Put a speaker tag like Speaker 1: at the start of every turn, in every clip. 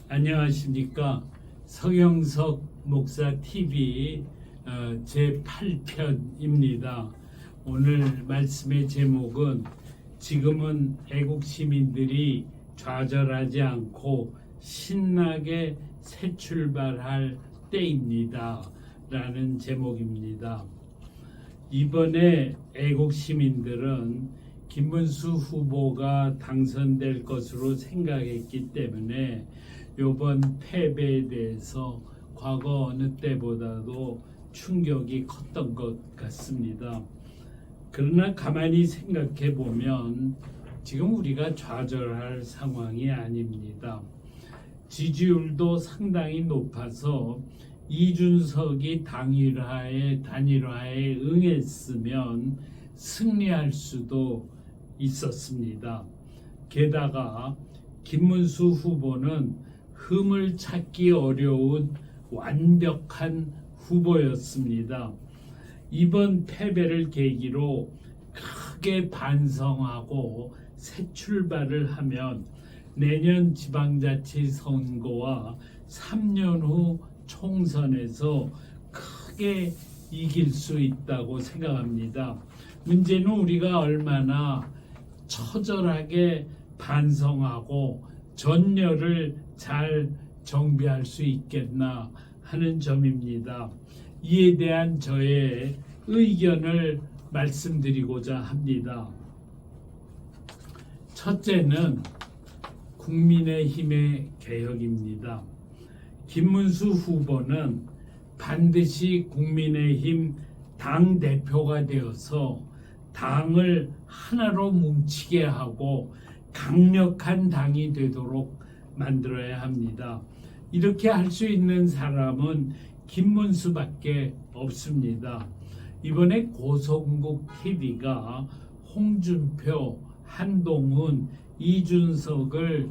Speaker 1: 안녕하십니까. 서경석 목사 TV 제8편입니다. 오늘 말씀의 제목은 지금은 애국 시민들이 좌절하지 않고 신나게 새 출발할 때입니다. 라는 제목입니다. 이번에 애국 시민들은 김문수 후보가 당선될 것으로 생각했기 때문에 이번 패배에 대해서 과거 어느 때보다도 충격이 컸던 것 같습니다. 그러나 가만히 생각해 보면 지금 우리가 좌절할 상황이 아닙니다. 지지율도 상당히 높아서 이준석이 단일화에 응했으면 승리할 수도 있었습니다. 게다가 김문수 후보는 흠을 찾기 어려운 완벽한 후보였습니다. 이번 패배를 계기로 크게 반성하고 새 출발을 하면 내년 지방자치 선거와 3년 후 총선에서 크게 이길 수 있다고 생각합니다. 문제는 우리가 얼마나 처절하게 반성하고 전열을 잘 정비할 수 있겠나 하는 점입니다. 이에 대한 저의 의견을 말씀드리고자 합니다. 첫째는 국민의힘의 개혁입니다. 김문수 후보는 반드시 국민의힘 당대표가 되어서 당을 하나로 뭉치게 하고 강력한 당이 되도록 만들어야 합니다. 이렇게 할 수 있는 사람은 김문수밖에 없습니다. 이번에 고성국 TV가 홍준표, 한동훈, 이준석을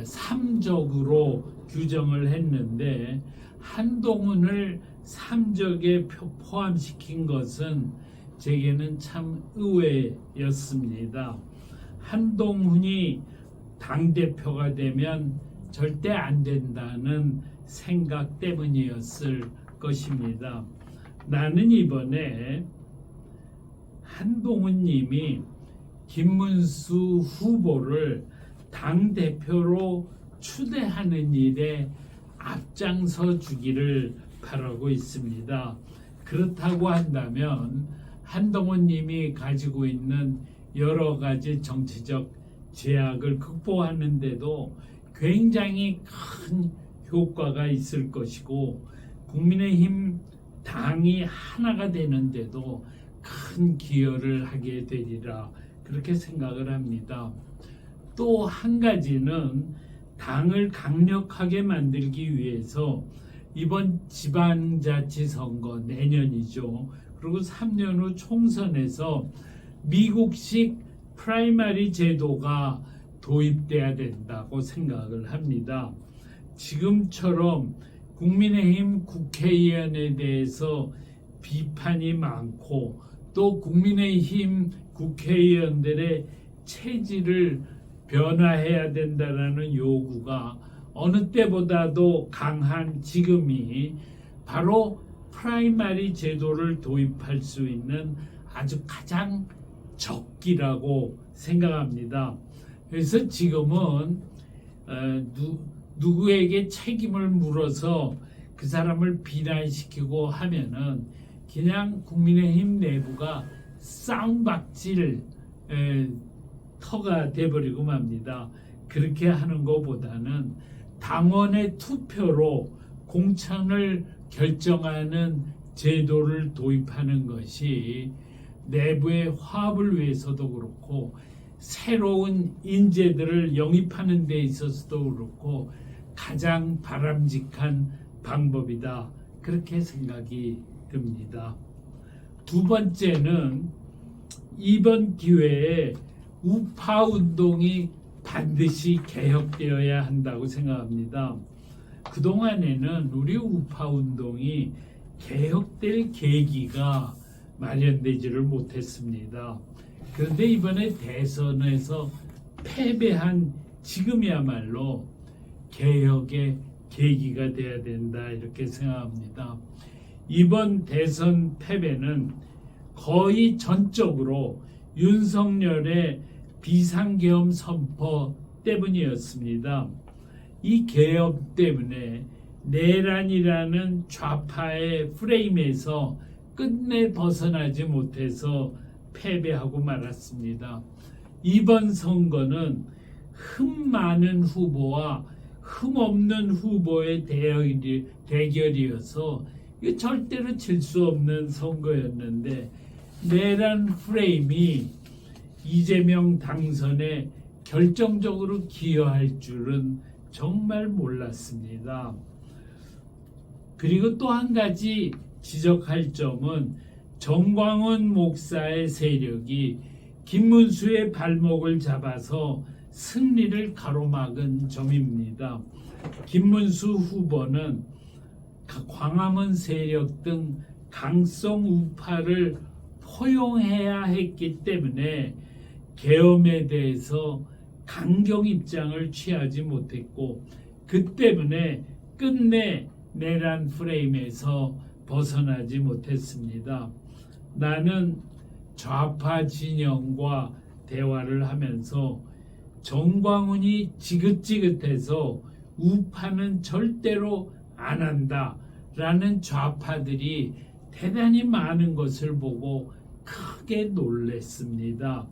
Speaker 1: 3적으로 규정을 했는데 한동훈을 3적에 포함시킨 것은 제게는 참 의외였습니다. 한동훈이 당대표가 되면 절대 안 된다는 생각 때문이었을 것입니다. 나는 이번에 한동훈 님이 김문수 후보를 당대표로 추대하는 일에 앞장서 주기를 바라고 있습니다. 그렇다고 한다면 한동훈 님이 가지고 있는 여러 가지 정치적 제약을 극복하는 데도 굉장히 큰 효과가 있을 것이고 국민의힘 당이 하나가 되는데도 큰 기여를 하게 되리라 그렇게 생각을 합니다. 또 한 가지는 당을 강력하게 만들기 위해서 이번 지방자치선거 내년이죠. 그리고 3년 후 총선에서 미국식 프라이머리 제도가 도입돼야 된다고 생각을 합니다. 지금처럼 국민의힘 국회의원에 대해서 비판이 많고 또 국민의힘 국회의원들의 체질을 변화해야 된다는 요구가 어느 때보다도 강한 지금이 바로 프라이머리 제도를 도입할 수 있는 아주 가장 적기라고 생각합니다. 그래서 지금은 누구에게 책임을 물어서 그 사람을 비난시키고 하면은 그냥 국민의힘 내부가 쌍박질 터가 돼버리고 맙니다. 그렇게 하는 것보다는 당원의 투표로 공천을 결정하는 제도를 도입하는 것이 내부의 화합을 위해서도 그렇고 새로운 인재들을 영입하는 데 있어서도 그렇고 가장 바람직한 방법이다. 그렇게 생각이 듭니다. 두 번째는 이번 기회에 우파 운동이 반드시 개혁되어야 한다고 생각합니다. 그동안에는 우리 우파 운동이 개혁될 계기가 마련되지를 못했습니다. 그런데 이번에 대선에서 패배한 지금이야말로 개혁의 계기가 돼야 된다 이렇게 생각합니다. 이번 대선 패배는 거의 전적으로 윤석열의 비상계엄 선포 때문이었습니다. 이 계엄 때문에 내란이라는 좌파의 프레임에서 끝내 벗어나지 못해서 패배하고 말았습니다. 이번 선거는 흠 많은 후보와 흠 없는 후보의 대결이어서 이거 절대로 질 수 없는 선거였는데 내란 프레임이 이재명 당선에 결정적으로 기여할 줄은 정말 몰랐습니다. 그리고 또 한 가지 지적할 점은 정광훈 목사의 세력이 김문수의 발목을 잡아서 승리를 가로막은 점입니다. 김문수 후보는 광화문 세력 등 강성 우파를 포용해야 했기 때문에 계엄에 대해서 강경 입장을 취하지 못했고 그 때문에 끝내 내란 프레임에서 벗어나지 못했습니다. 나는 좌파 진영과 대화를 하면서 정광훈이 지긋지긋해서 우파는 절대로 안 한다라는 좌파들이 대단히 많은 것을 보고 크게 놀랐습니다.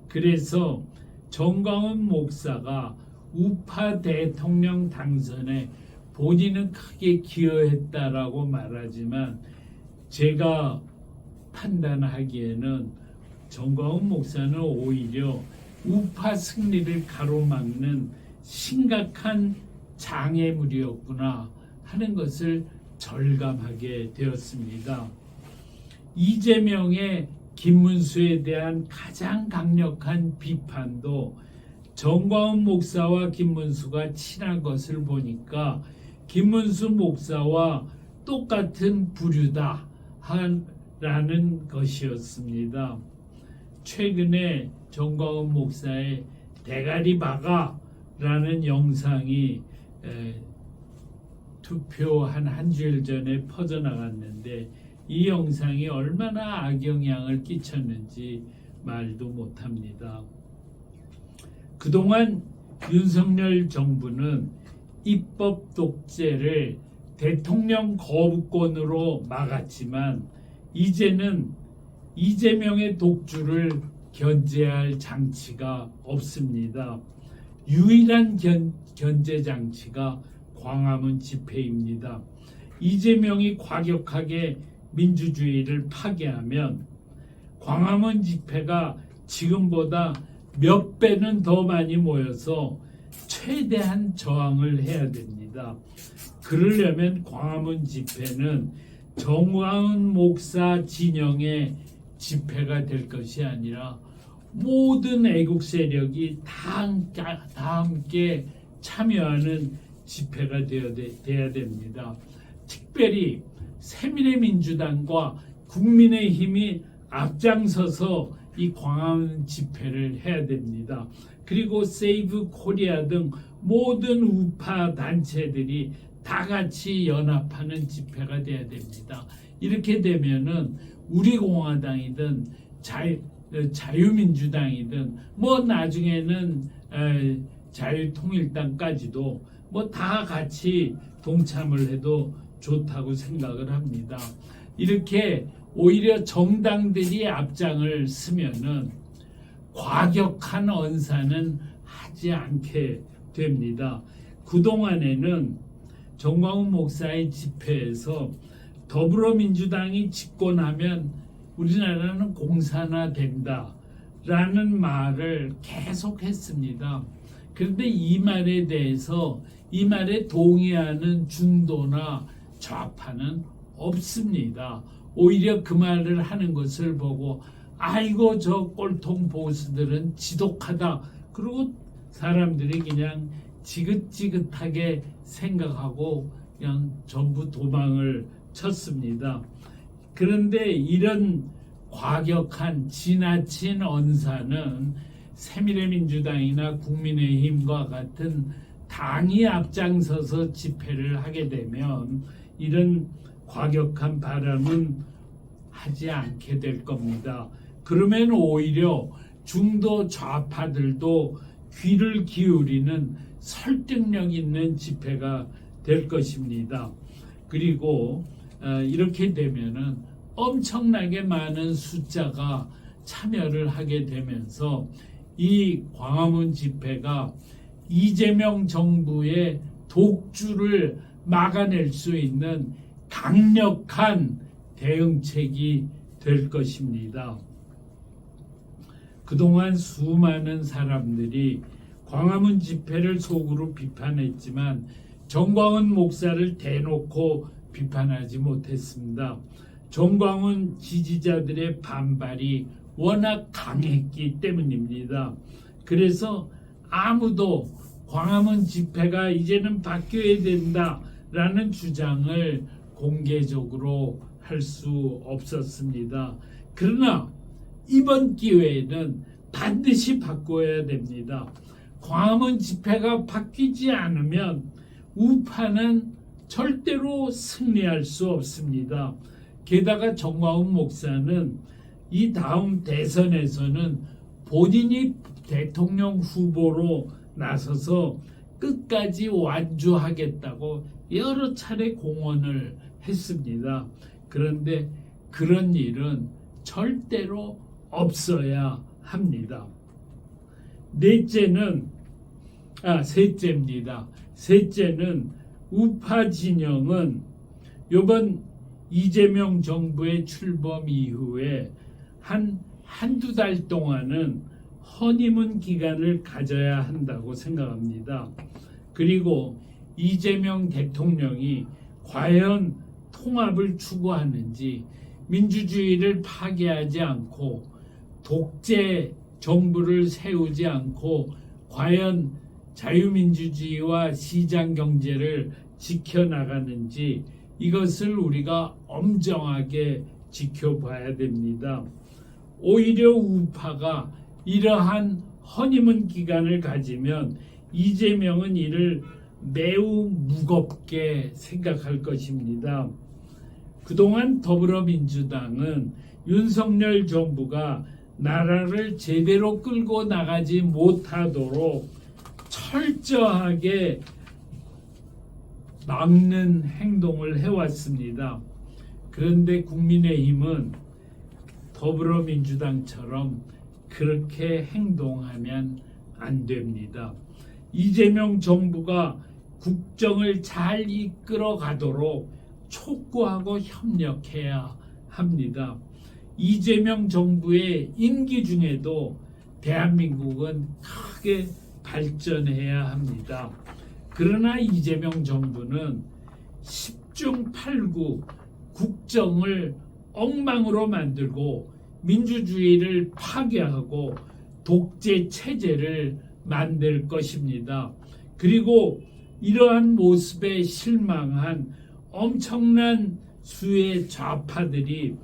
Speaker 1: 그래서 정광훈 목사가 우파 대통령 당선에 본인은 크게 기여했다라고 말하지만 제가 판단하기에는 정광훈 목사는 오히려 우파 승리를 가로막는 심각한 장애물이었구나 하는 것을 절감하게 되었습니다. 이재명의 김문수에 대한 가장 강력한 비판도 정광훈 목사와 김문수가 친한 것을 보니까 김문수 목사와 똑같은 부류다 라는 것이었습니다. 최근에 정광훈 목사의 대가리 박아라는 영상이 투표한 한 주일 전에 퍼져나갔는데 이 영상이 얼마나 악영향을 끼쳤는지 말도 못합니다. 그동안 윤석열 정부는 입법 독재를 대통령 거부권으로 막았지만 이제는 이재명의 독주를 견제할 장치가 없습니다. 유일한 견제 장치가 광화문 집회입니다. 이재명이 과격하게 민주주의를 파괴하면 광화문 집회가 지금보다 몇 배는 더 많이 모여서 최대한 저항을 해야 됩니다. 그러려면 광화문 집회는 정광훈 목사 진영의 집회가 될 것이 아니라 모든 애국 세력이 다 함께 참여하는 집회가 돼야 됩니다. 특별히 새미래민주당과 국민의힘이 앞장서서 이 광화문 집회를 해야 됩니다. 그리고 세이브 코리아 등 모든 우파 단체들이 다 같이 연합하는 집회가 돼야 됩니다. 이렇게 되면은 우리 공화당이든 자유민주당이든 뭐 나중에는 자유통일당까지도 뭐 다 같이 동참을 해도 좋다고 생각을 합니다. 이렇게 오히려 정당들이 앞장을 서면은 과격한 언사는 하지 않게 됩니다. 그동안에는 정광훈 목사의 집회에서 더불어민주당이 집권하면 우리나라는 공산화된다 라는 말을 계속했습니다. 그런데 이 말에 대해서 이 말에 동의하는 중도나 좌파는 없습니다. 오히려 그 말을 하는 것을 보고 아이고 저 꼴통 보수들은 지독하다. 그리고 사람들이 그냥 지긋지긋하게 생각하고 그냥 전부 도망을 쳤습니다. 그런데 이런 과격한 지나친 언사는 새미래민주당이나 국민의힘과 같은 당이 앞장서서 집회를 하게 되면 이런 과격한 발언은 하지 않게 될 겁니다. 그러면 오히려 중도 좌파들도 귀를 기울이는 설득력 있는 집회가 될 것입니다. 그리고 이렇게 되면은 엄청나게 많은 숫자가 참여를 하게 되면서 이 광화문 집회가 이재명 정부의 독주를 막아낼 수 있는 강력한 대응책이 될 것입니다. 그동안 수많은 사람들이 광화문 집회를 속으로 비판했지만 정광훈 목사를 대놓고 비판하지 못했습니다. 정광훈 지지자들의 반발이 워낙 강했기 때문입니다. 그래서 아무도 광화문 집회가 이제는 바뀌어야 된다라는 주장을 공개적으로 할 수 없었습니다. 그러나 이번 기회에는 반드시 바꿔야 됩니다. 광화문 집회가 바뀌지 않으면 우파는 절대로 승리할 수 없습니다. 게다가 정광훈 목사는 이 다음 대선에서는 본인이 대통령 후보로 나서서 끝까지 완주하겠다고 여러 차례 공언을 했습니다. 그런데 그런 일은 절대로 없어야 합니다. 셋째입니다. 셋째는 우파 진영은 이번 이재명 정부의 출범 이후에 한두 달 동안은 허니문 기간을 가져야 한다고 생각합니다. 그리고 이재명 대통령이 과연 통합을 추구하는지, 민주주의를 파괴하지 않고 독재 정부를 세우지 않고 과연 자유민주주의와 시장경제를 지켜나가는지, 이것을 우리가 엄정하게 지켜봐야 됩니다. 오히려 우파가 이러한 허니문 기간을 가지면 이재명은 이를 매우 무겁게 생각할 것입니다. 그동안 더불어민주당은 윤석열 정부가 나라를 제대로 끌고 나가지 못하도록 철저하게 막는 행동을 해왔습니다. 그런데 국민의힘은 더불어민주당처럼 그렇게 행동하면 안 됩니다. 이재명 정부가 국정을 잘 이끌어 가도록 촉구하고 협력해야 합니다. 이재명 정부의 임기 중에도 대한민국은 크게 발전해야 합니다. 그러나 이재명 정부는 10중 8구 국정을 엉망으로 만들고 민주주의를 파괴하고 독재 체제를 만들 것입니다. 그리고 이러한 모습에 실망한 엄청난 수의 좌파들이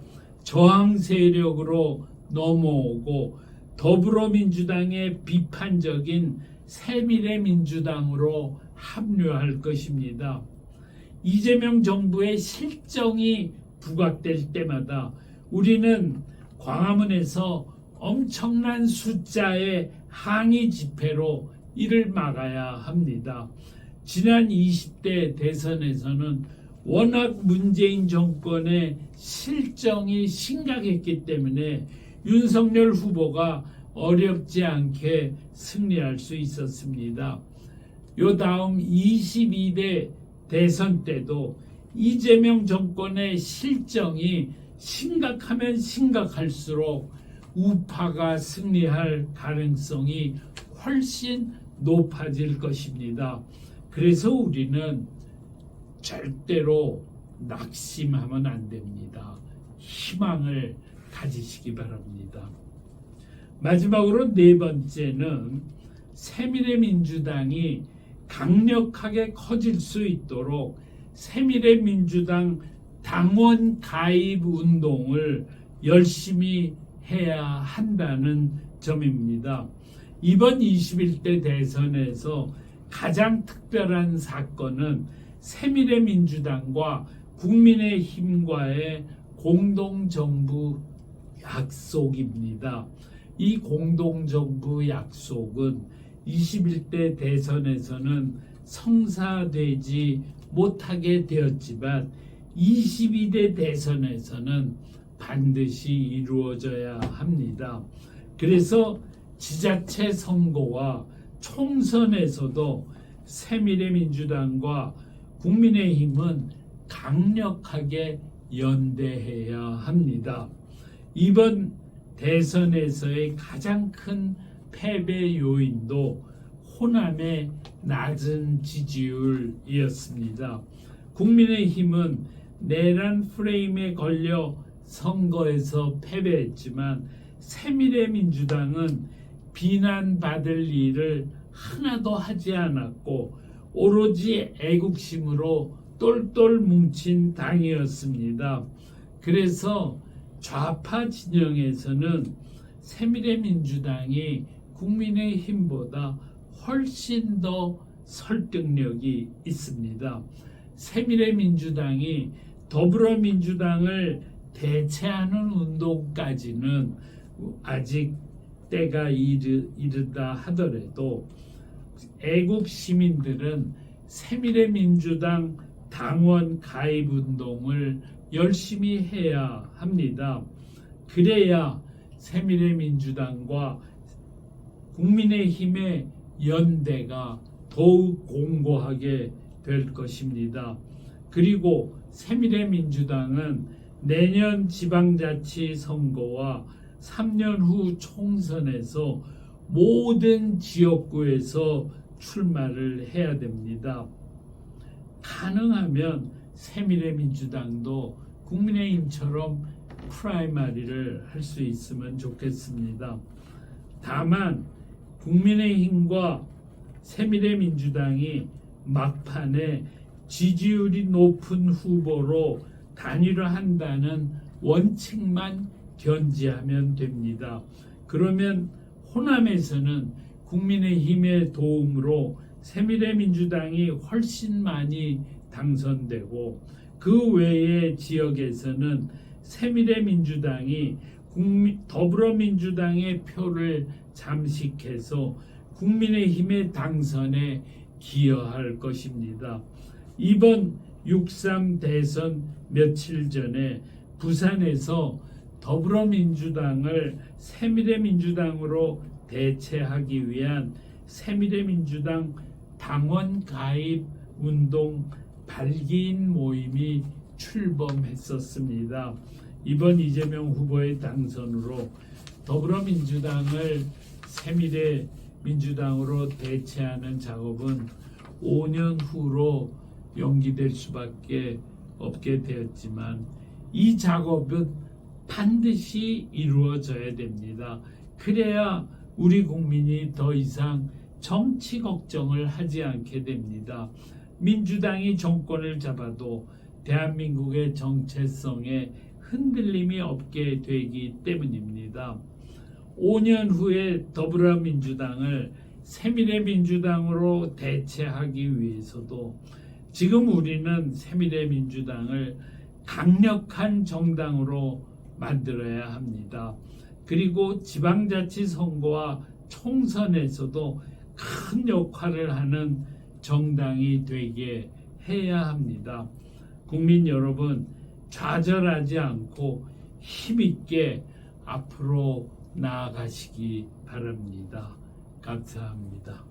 Speaker 1: 저항 세력으로 넘어오고 더불어민주당의 비판적인 새미래민주당으로 합류할 것입니다. 이재명 정부의 실정이 부각될 때마다 우리는 광화문에서 엄청난 숫자의 항의 집회로 이를 막아야 합니다. 지난 20대 대선에서는 워낙 문재인 정권의 실정이 심각했기 때문에 윤석열 후보가 어렵지 않게 승리할 수 있었습니다. 요 다음 22대 대선 때도 이재명 정권의 실정이 심각하면 심각할수록 우파가 승리할 가능성이 훨씬 높아질 것입니다. 그래서 우리는 절대로 낙심하면 안 됩니다. 희망을 가지시기 바랍니다. 마지막으로 네 번째는 새미래민주당이 강력하게 커질 수 있도록 새미래민주당 당원 가입 운동을 열심히 해야 한다는 점입니다. 이번 21대 대선에서 가장 특별한 사건은 새미래민주당과 국민의힘과의 공동정부 약속입니다. 이 공동정부 약속은 21대 대선에서는 성사되지 못하게 되었지만 22대 대선에서는 반드시 이루어져야 합니다. 그래서 지자체 선거와 총선에서도 새미래민주당과 국민의힘은 강력하게 연대해야 합니다. 이번 대선에서의 가장 큰 패배 요인도 호남의 낮은 지지율이었습니다. 국민의힘은 내란 프레임에 걸려 선거에서 패배했지만 새미래민주당은 비난받을 일을 하나도 하지 않았고 오로지 애국심으로 똘똘 뭉친 당이었습니다. 그래서 좌파 진영에서는 새미래민주당이 국민의힘보다 훨씬 더 설득력이 있습니다. 새미래민주당이 더불어민주당을 대체하는 운동까지는 아직 때가 이르다 하더라도 애국 시민들은 새미래민주당 당원 가입 운동을 열심히 해야 합니다. 그래야 새미래민주당과 국민의힘의 연대가 더욱 공고하게 될 것입니다. 그리고 새미래민주당은 내년 지방자치 선거와 3년 후 총선에서 모든 지역구에서 출마를 해야 됩니다. 가능하면 새미래민주당도 국민의힘처럼 프라이머리를 할 수 있으면 좋겠습니다. 다만 국민의힘과 새미래민주당이 막판에 지지율이 높은 후보로 단일화한다는 원칙만 견지하면 됩니다. 그러면 호남에서는 국민의힘의 도움으로 새미래민주당이 훨씬 많이 당선되고 그 외의 지역에서는 새미래민주당이 더불어민주당의 표를 잠식해서 국민의힘의 당선에 기여할 것입니다. 이번 6.3 대선 며칠 전에 부산에서 더불어민주당을 새미래민주당으로 대체하기 위한 새미래민주당 당원 가입 운동 발기인 모임이 출범했었습니다. 이번 이재명 후보의 당선으로 더불어민주당을 새미래민주당으로 대체하는 작업은 5년 후로 연기될 수밖에 없게 되었지만 이 작업은 반드시 이루어져야 됩니다. 그래야 우리 국민이 더 이상 정치 걱정을 하지 않게 됩니다. 민주당이 정권을 잡아도 대한민국의 정체성에 흔들림이 없게 되기 때문입니다. 5년 후에 더불어민주당을 새미래민주당으로 대체하기 위해서도 지금 우리는 새미래민주당을 강력한 정당으로 만들어야 합니다. 그리고 지방자치 선거와 총선에서도 큰 역할을 하는 정당이 되게 해야 합니다. 국민 여러분, 좌절하지 않고 힘있게 앞으로 나아가시기 바랍니다. 감사합니다.